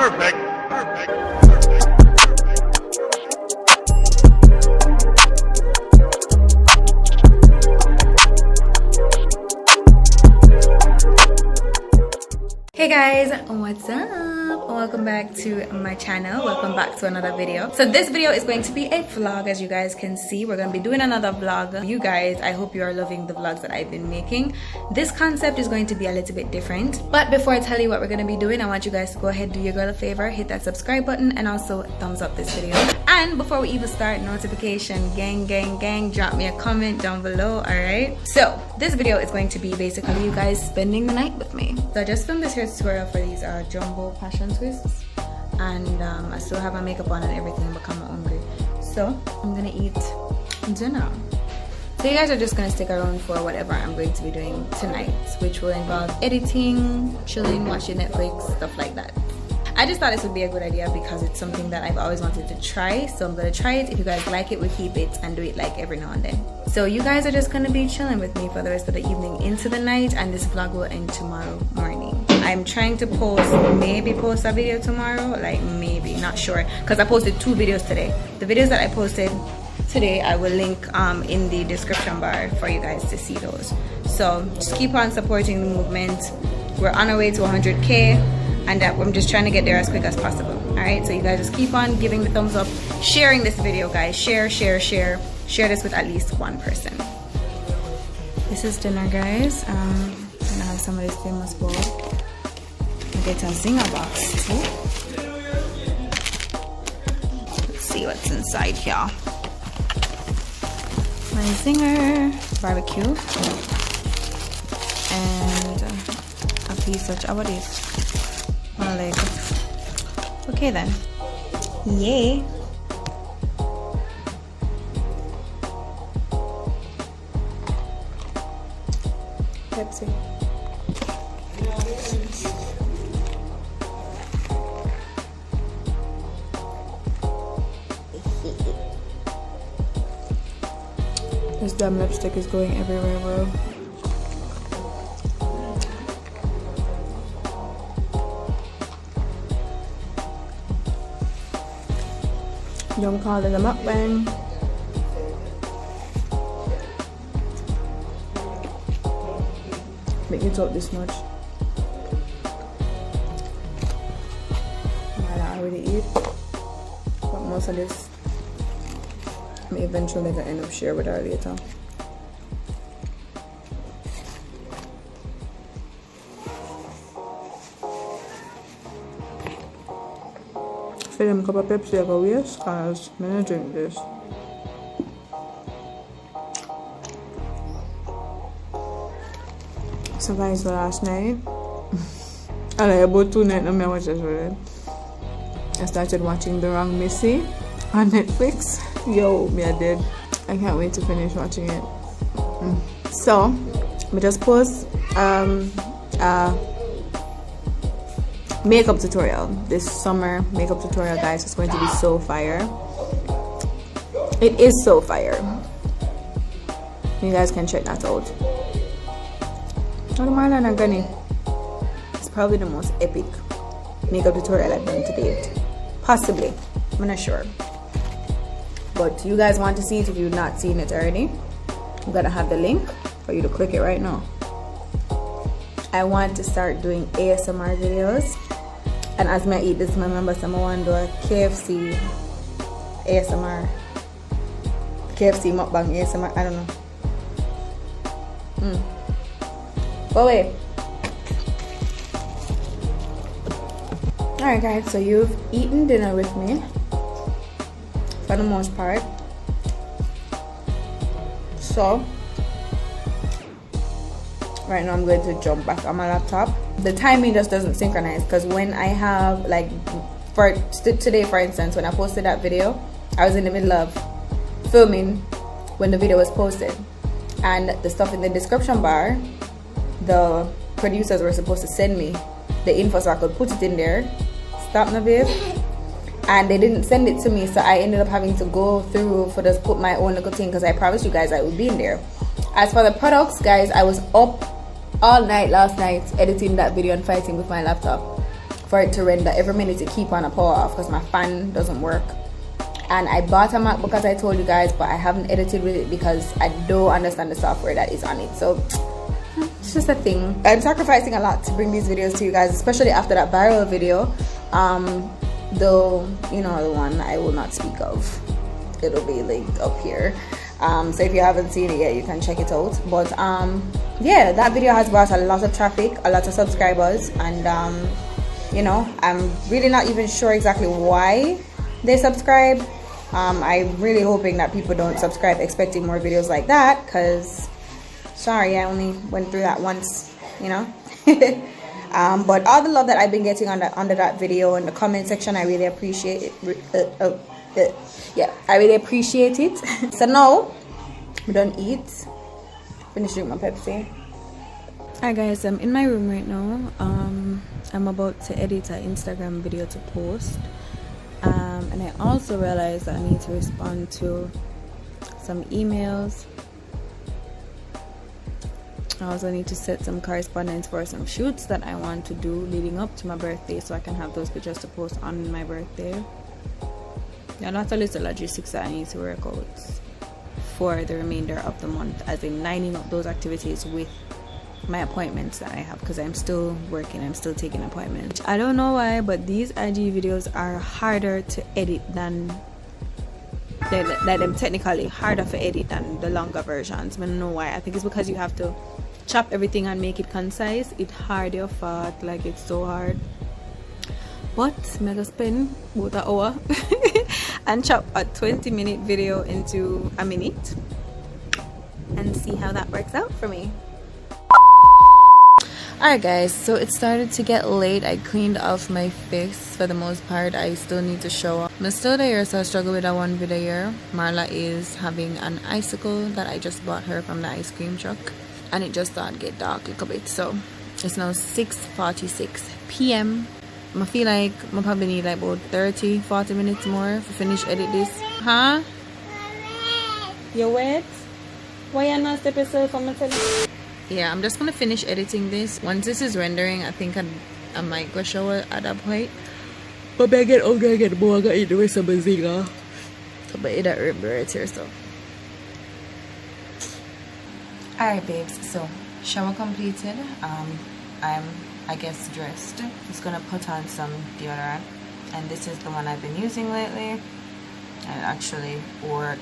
Perfect. Hey guys, what's up? Welcome back to my channel. Welcome back to another video. So this video is going to be a vlog. As you guys can see, we're going to be doing another vlog. You guys, I hope you are loving the vlogs that I've been making. This concept is going to be a little bit different, but before I tell you what we're going to be doing, I want you guys to go ahead, do your girl a favor, hit that subscribe button and also thumbs up this video. And before we even start, notification gang drop me a comment down below. All right, so this video is going to be basically you guys spending the night with me. So I just filmed this here tutorial for these jumbo passion twists, and I still have my makeup on and everything because I'm hungry, so I'm gonna eat dinner. So you guys are just gonna stick around for whatever I'm going to be doing tonight, which will involve editing, chilling, watching Netflix, stuff like that. I just thought this would be a good idea because it's something that I've always wanted to try, so I'm gonna try it. If you guys like it, we keep it and do it like every now and then. So you guys are just gonna be chilling with me for the rest of the evening into the night, and this vlog will end tomorrow morning. I'm trying to maybe post a video tomorrow, like maybe, not sure, because I posted 2 videos today. The videos that I posted today I will link in the description bar for you guys to see those. So just keep on supporting the movement. We're on our way to 100k, and I'm just trying to get there as quick as possible. All right, so you guys just keep on giving the thumbs up, sharing this video, guys. Share this with at least one person. This is dinner, guys. I'm gonna have some of this famous bowl. I get a zinger box too. Let's see what's inside here. My zinger barbecue and a piece of chawadi. Okay then, yay. Pepsi. This damn lipstick is going everywhere, bro. Don't call it a mukbang. Make you talk this much. While I already eat, but most of this may eventually gonna end up share with her later. For them cup of Pepsi I go waste because I'm gonna drink this. So guys, last night I like about 2 nights I watched this already. I started watching The Wrong Missy on Netflix. Yo, me I did. I can't wait to finish watching it. So we just post makeup tutorial, this summer makeup tutorial, guys. It's going to be so fire. It is so fire. You guys can check that out. It's probably the most epic makeup tutorial I've done to date, possibly. I'm not sure, but you guys want to see it. If you've not seen it already, I'm gonna have the link for you to click it right now. I want to start doing ASMR videos, and as I eat this, I remember someone want to do a KFC ASMR, KFC mukbang ASMR. I don't know. Go away. Alright guys, so you've eaten dinner with me for the most part. So right now I'm going to jump back on my laptop. The timing just doesn't synchronize because when I have, like, for today for instance, when I posted that video, I was in the middle of filming when the video was posted, and the stuff in the description bar, the producers were supposed to send me the info so I could put it in there. Stop now, babe. And they didn't send it to me, so I ended up having to go through for just put my own little thing, because I promised you guys I would be in there. As for the products, guys, I was up all night last night editing that video and fighting with my laptop for it to render every minute. To keep on a power off because my fan doesn't work. And I bought a MacBook as I told you guys, but I haven't edited with it because I don't understand the software that is on it. So it's just a thing. I'm sacrificing a lot to bring these videos to you guys, especially after that viral video. Though, you know, the one I will not speak of. It'll be linked up here. So if you haven't seen it yet, you can check it out. But yeah, that video has brought a lot of traffic, a lot of subscribers, and you know, I'm really not even sure exactly why they subscribe. I'm really hoping that people don't subscribe expecting more videos like that, because sorry, I only went through that once, you know. But all the love that I've been getting under that video in the comment section, I really appreciate it. Yeah, I really appreciate it. So now we don't eat, finish drinking my Pepsi. Alright guys, I'm in my room right now. I'm about to edit an Instagram video to post, and I also realized that I need to respond to some emails. I also need to set some correspondence for some shoots that I want to do leading up to my birthday, so I can have those pictures to post on my birthday. There are lots of little logistics that I need to work out for the remainder of the month, as in lining up those activities with my appointments that I have, because I'm still working, I'm still taking appointments. I don't know why, but these IG videos are harder to edit than them technically harder to edit than the longer versions. I don't know why. I think it's because you have to chop everything and make it concise. It's hard your fault, like it's so hard. But I'm gonna spend about an hour and chop a 20-minute video into a minute and see how that works out for me. Alright guys, so it started to get late. I cleaned off my face for the most part. I still need to show up. I'm still there, so I struggle with that one video here. Marla is having an icicle that I just bought her from the ice cream truck, and it just started to get dark a little bit. So it's now 6:46 p.m. I feel like I probably need like about 30-40 minutes more to finish edit this. Huh? You wet? Why you not step yourself on my telephone? Yeah, I'm just gonna finish editing this. Once this is rendering, I think I might go shower at that point. But I get hungry again, more I gotta eat the rest of my zinger. But eat that herb right here, so. Alright babes, so shower completed. I'm, I guess, dressed. Just gonna put on some deodorant, and this is the one I've been using lately, and it actually work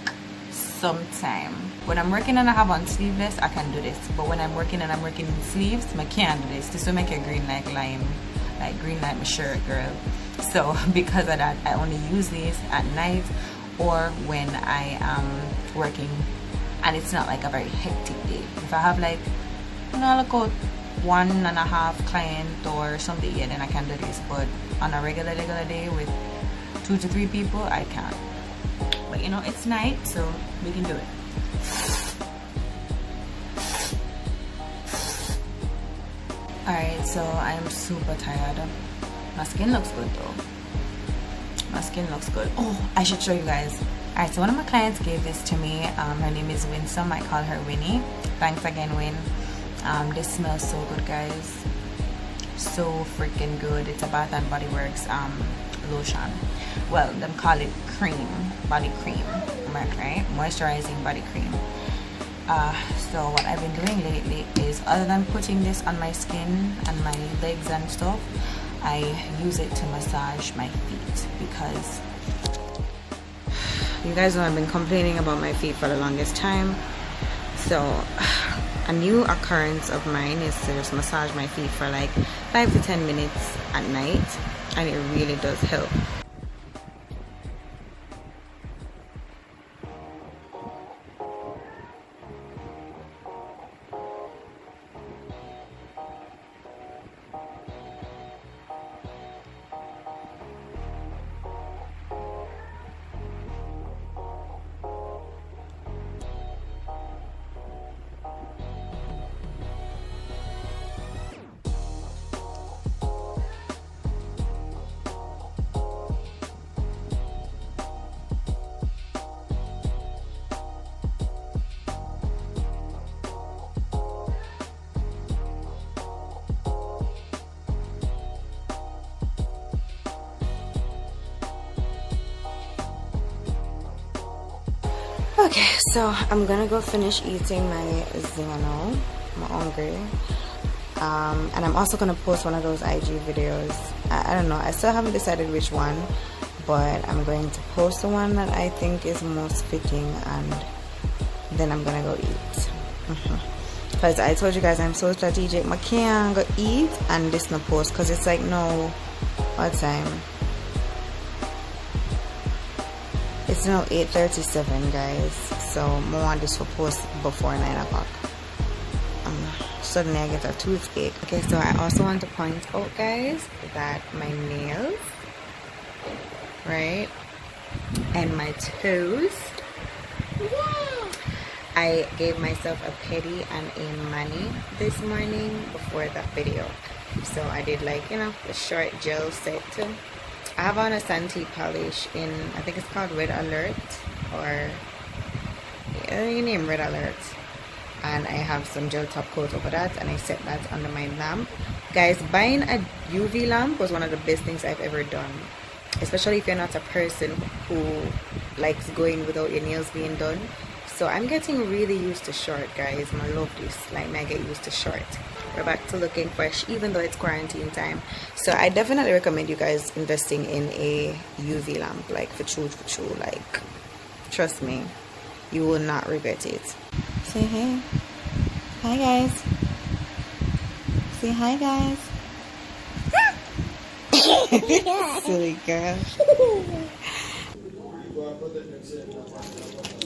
sometime. When I'm working and I have on sleeveless, I can do this, but when I'm working and I'm working in sleeves, I can't do this. This will make a green like lime, like green like my shirt, girl. So because of that, I only use these at night or when I am working and it's not like a very hectic day. If I have like, you know, like a 1.5 client or something, yeah, then I can do this. But on a regular day with 2 to 3 people, I can't. But you know, it's night, so we can do it. Alright, so I'm super tired. My skin looks good though. My skin looks good. Oh, I should show you guys. Alright, so one of my clients gave this to me. Her name is Winsome. I call her Winnie. Thanks again, Win. This smells so good, guys. So freaking good. It's a Bath and Body Works lotion. Well, them call it cream, body cream, right? Moisturizing body cream. So what I've been doing lately is, other than putting this on my skin and my legs and stuff, I use it to massage my feet, because you guys know I've been complaining about my feet for the longest time. So a new occurrence of mine is to just massage my feet for like 5 to 10 minutes at night, and it really does help. Okay, so I'm gonna go finish eating my zinger now. I'm hungry. And I'm also gonna post one of those IG videos. I don't know, I still haven't decided which one, but I'm going to post the one that I think is most fitting, and then I'm gonna go eat. Because I told you guys I'm so strategic. I can't go eat and this no post, because it's like, no, what time? It's now 8:37, guys. So I want this for post before 9 o'clock. Suddenly I get a toothache. Okay, so I also want to point out, guys, that my nails, right, and my toes, I gave myself a pedi and a mani this morning before that video. So I did, like, you know, the short gel set. I have on a Santee polish in, I think it's called Red Alert, or you name Red Alert. And I have some gel top coat over that, and I set that under my lamp. Guys, buying a UV lamp was one of the best things I've ever done, especially if you're not a person who likes going without your nails being done. So I'm getting really used to short, guys. I love this. Like, I get used to short. We're back to looking fresh, even though it's quarantine time. So I definitely recommend you guys investing in a UV lamp, like for true. Like, trust me, you will not regret it. Say hey. Hi, guys. Say hi, guys. Silly girl.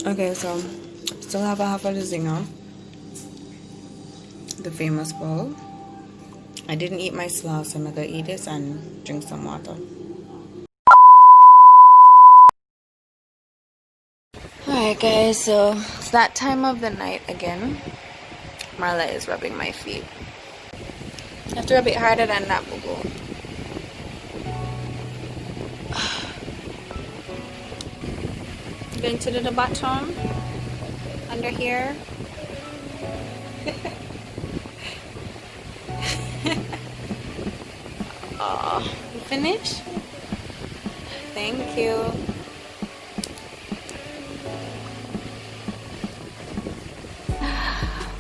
Okay, so still have a half of the zinger, the famous bowl. I didn't eat my slaw, so I'm gonna eat this and drink some water. Alright, guys, so it's that time of the night again. Marla is rubbing my feet. You have to rub it harder than that, boo boo. Going to the bottom, under here. Oh, you finished? Thank you.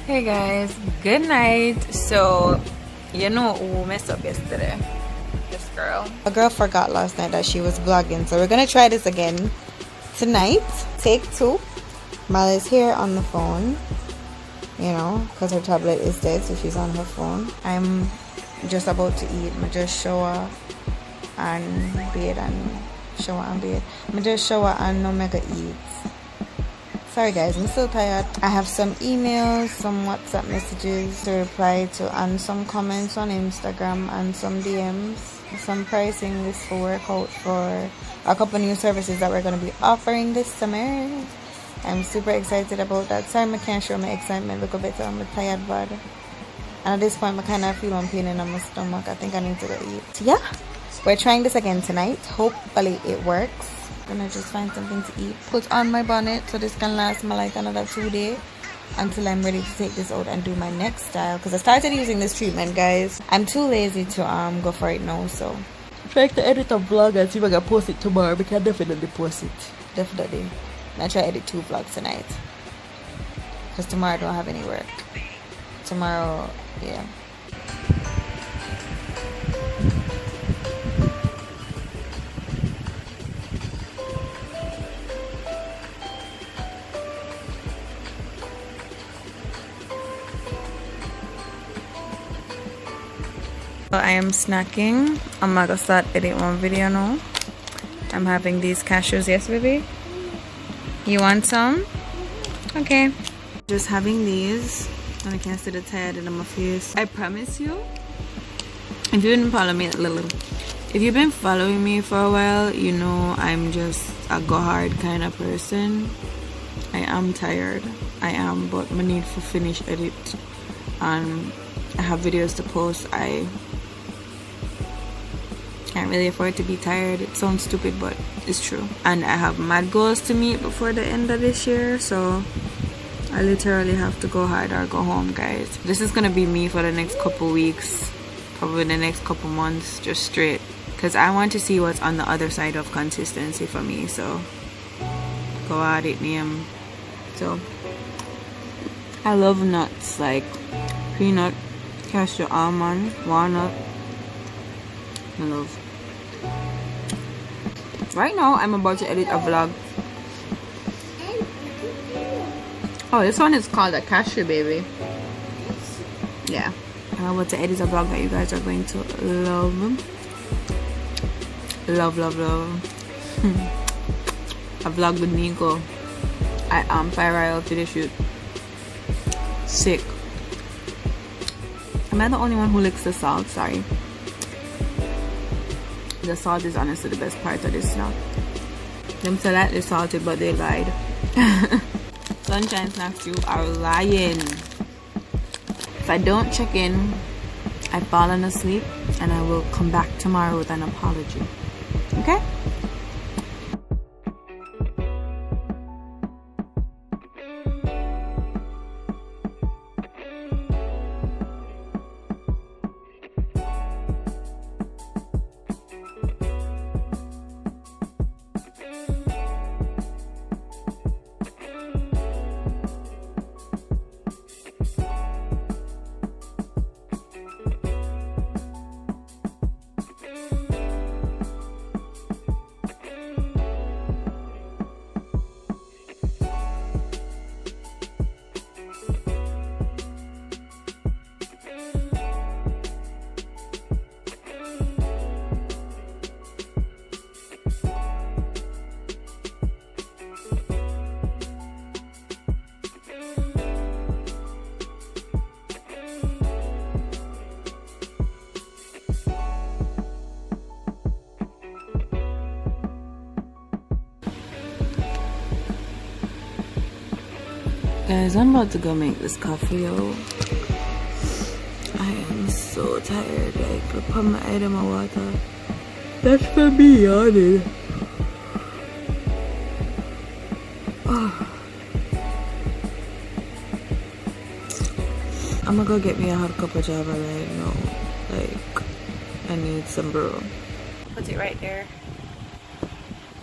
Hey guys, good night. So, you know who messed up yesterday? This girl. A girl forgot last night that she was vlogging, so we're gonna try this again tonight. Take 2. Marla is here on the phone, you know, because her tablet is dead, so she's on her phone. I'm just about to eat. I just shower and bathe and shower and bathe. I just shower and no mega eat. Sorry guys, I'm still tired. I have some emails, some WhatsApp messages to reply to, and some comments on Instagram, and some DMs, some pricing list for workout for a couple new services that we're going to be offering this summer. I'm super excited about that. Sorry I can't show my excitement. Look a bit, I'm tired bad. And at this point I kind of feel pain in my stomach. I think I need to go eat. Yeah, we're trying this again tonight. Hopefully it works. I'm gonna just find something to eat, put on my bonnet so this can last me like another 2 days until I'm ready to take this out and do my next style, because I started using this treatment, guys. I'm too lazy to go for it now, so I'm trying to edit a vlog and see if I can post it tomorrow. We can definitely post it, definitely. And I try to edit 2 vlogs tonight, because tomorrow I don't have any work. Tomorrow, yeah. I am snacking. I'm gonna start editing one video now. I'm having these cashews. Yes, baby? You want some? Okay. Just having these. And I can't see the tired in my face. I promise you, if you didn't follow me if you've been following me for a while, you know I'm just a go hard kind of person. I am tired. I am, but I need to finish edit. And I have videos to post. I can't really afford to be tired. It sounds stupid, but it's true. And I have mad goals to meet before the end of this year, so I literally have to go hard or go home, guys. This is gonna be me for the next couple weeks, probably the next couple months, just straight, because I want to see what's on the other side of consistency for me. So go at it, name. So I love nuts like peanut, cashew, almond, walnut. I love. Right now I'm about to edit a vlog. Oh, this one is called a cashew baby. Yeah, I'm about to edit a vlog that you guys are going to love. Love. A vlog with Nico. I am viral for the shoot. Sick. Am I the only one who licks the salt? Sorry. The salt is honestly the best part of this snack. Them slightly salted, but they lied. Sunshine snacks, you are lying. If I don't check in, I've fallen asleep, and I will come back tomorrow with an apology. Okay? Guys, I'm about to go make this coffee, yo. I am so tired. Like, I put my head in my water. That's for me, yawning. Oh. I'm gonna go get me a hot cup of java right now. Like, I need some brew. Put it right there.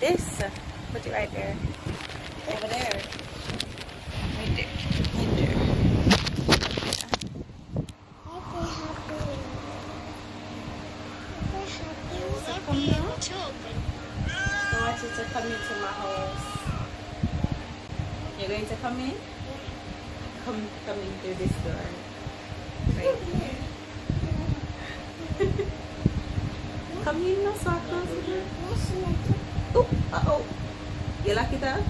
This. Put it right there. Over there. Right there. Right there. I want you to come into my house. You're going to come in? Come in through this door. Right here. Come in, no circles. Oh, uh-oh. You like it up?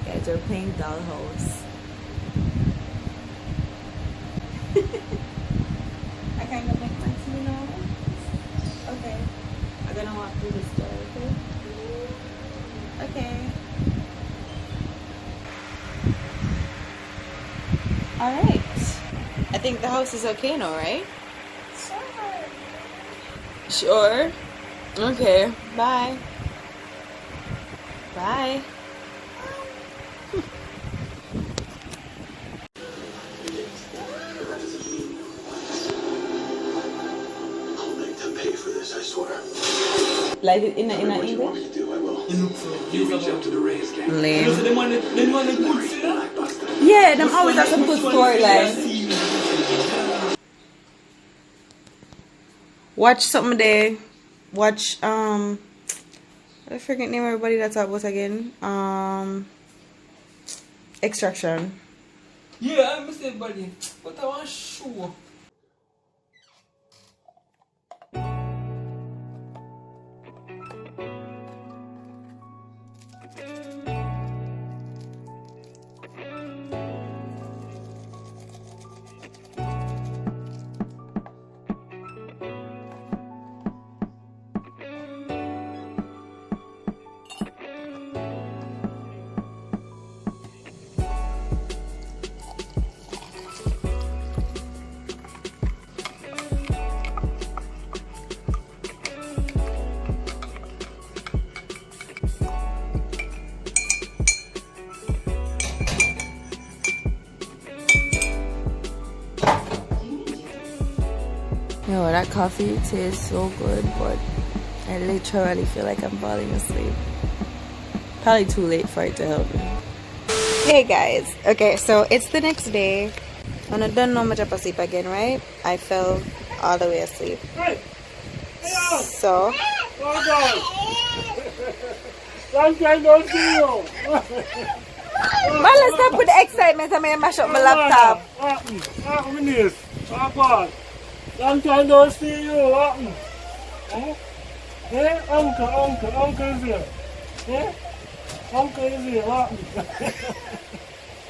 Guys, we're playing dollhouse. I kind of make sense, you know? Okay. I'm gonna walk through this door, okay? Okay. Alright. I think the house is okay now, right? Sure. Okay. Bye. Bye. I'll make them pay for this, I swear. Like in What English? you want me to do, I will. You reach out to the race gang. Lame. Black bastard. Yeah, them always have some good storylines. Watch something there. Watch I forget name everybody that's out with again. Extraction. Yeah, I miss everybody. But I want show. Yo, that coffee tastes so good, but I literally feel like I'm falling asleep. Probably too late for it to help me. Hey guys, okay, so it's the next day and I don't know much about sleep again, right? I fell all the way asleep. So Long time no see you. man, let's stop with the excitement. I may mash up my laptop. Long time no see you. Hey, uncle is here. Hey, uncle is here.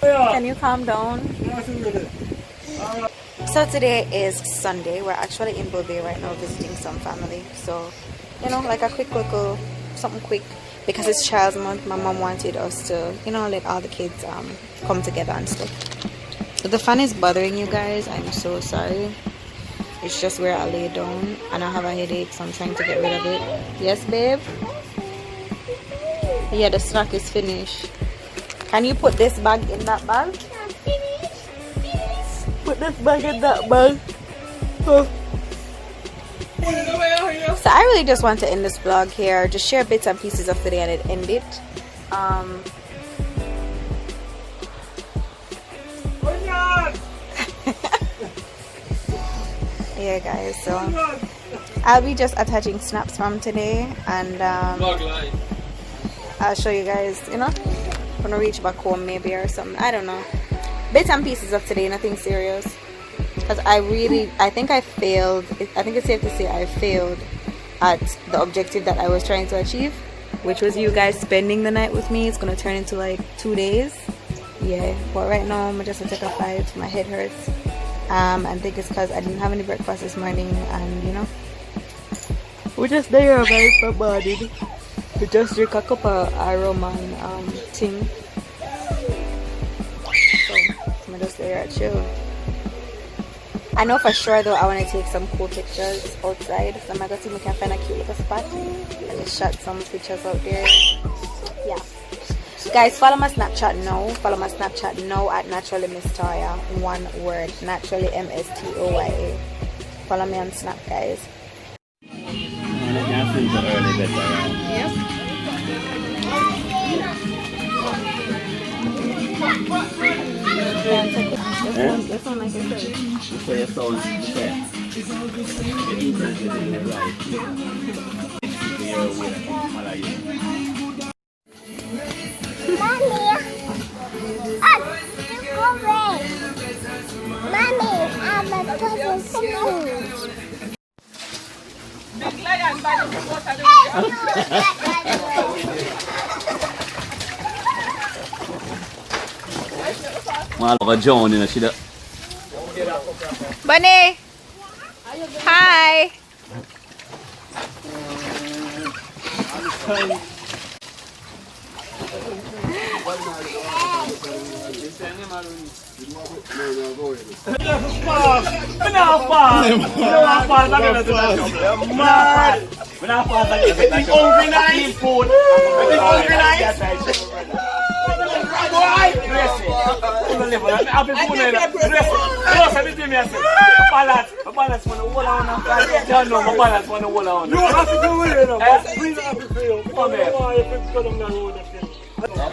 Can you calm down? So today is Sunday. We're actually in Bobay right now visiting some family. So, you know, like a quick little something quick. Because it's Child's Month, my mom wanted us to, you know, let all the kids come together and stuff. If the fan is bothering you guys, I'm so sorry. It's just where I lay down and I have a headache, so I'm trying to get rid of it. Yes, babe? Yeah, the snack is finished. Can you put this bag in that bag? Put this bag in that bag. Oh. So I really just want to end this vlog here, just share bits and pieces of the day and end it. Yeah guys, so I'll be just attaching snaps from today and I'll show you guys, you know, when I reach back home maybe or something, I don't know, bits and pieces of today, nothing serious. Because I think I failed. I think it's safe to say I failed at the objective that I was trying to achieve, which was you guys spending the night with me. It's gonna turn into like 2 days. Yeah, but right now I'm just gonna take a flight. My head hurts. I think it's because I didn't have any breakfast this morning, and you know, we're just there very for body. We just drink a cup of Roman thing. So I'm just there chill. I know for sure though I want to take some cool pictures outside, so I'm gonna see if we can find a cute little spot and just shot some pictures out there. Yeah guys, follow my Snapchat now. Follow my Snapchat now at NaturallyMsToya. One word, NaturallyMsToya. Follow me on Snap, guys. Yep. This one like I John in a shida. Bunny! Hi!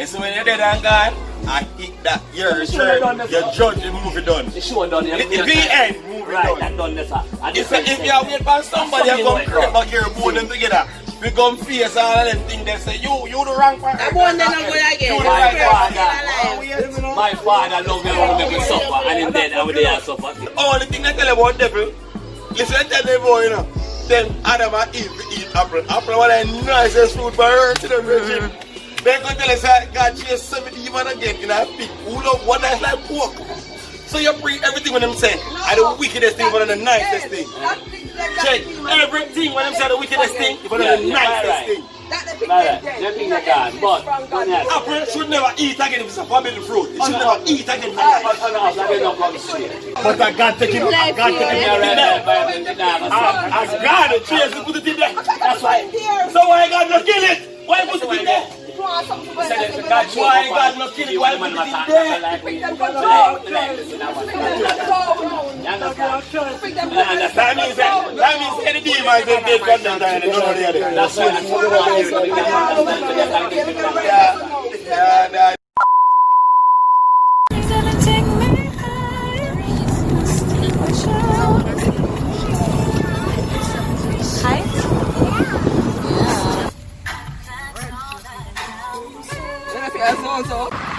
So when you're dead and gone, I hit that your shirt, your judge the movie done. The show done. It be end movie right, done. that done this. If you are waiting for somebody to come create back here, both them together, we come face all of them things they say, you the wrong part. I'm one then I'm going again. My father loved me when we suffer, and in then I would there suffer. All the thing they tell about devil, listen to them boy, you know. Then Adam and Eve eat apple. Apple one of the nicest fruit for her to the virgin. They go tell us that God chased 70 even again in a pig. Who love one that's like pork. So you pre everything when them say are the wickedest thing, one of the nicest thing. Check everything when them say the wickedest thing, one of the nicest thing. They think they can, but Apple should never eat again if it's a forbidden fruit. It should never eat again. But I got to keep it. God chase it, put it in there. that's why. So why God not kill it? Why put it in there? Why God not kill it? Why put it in there? That means any demons they dead from them and they don't know they are there. That's why. Hi. Then I feel so.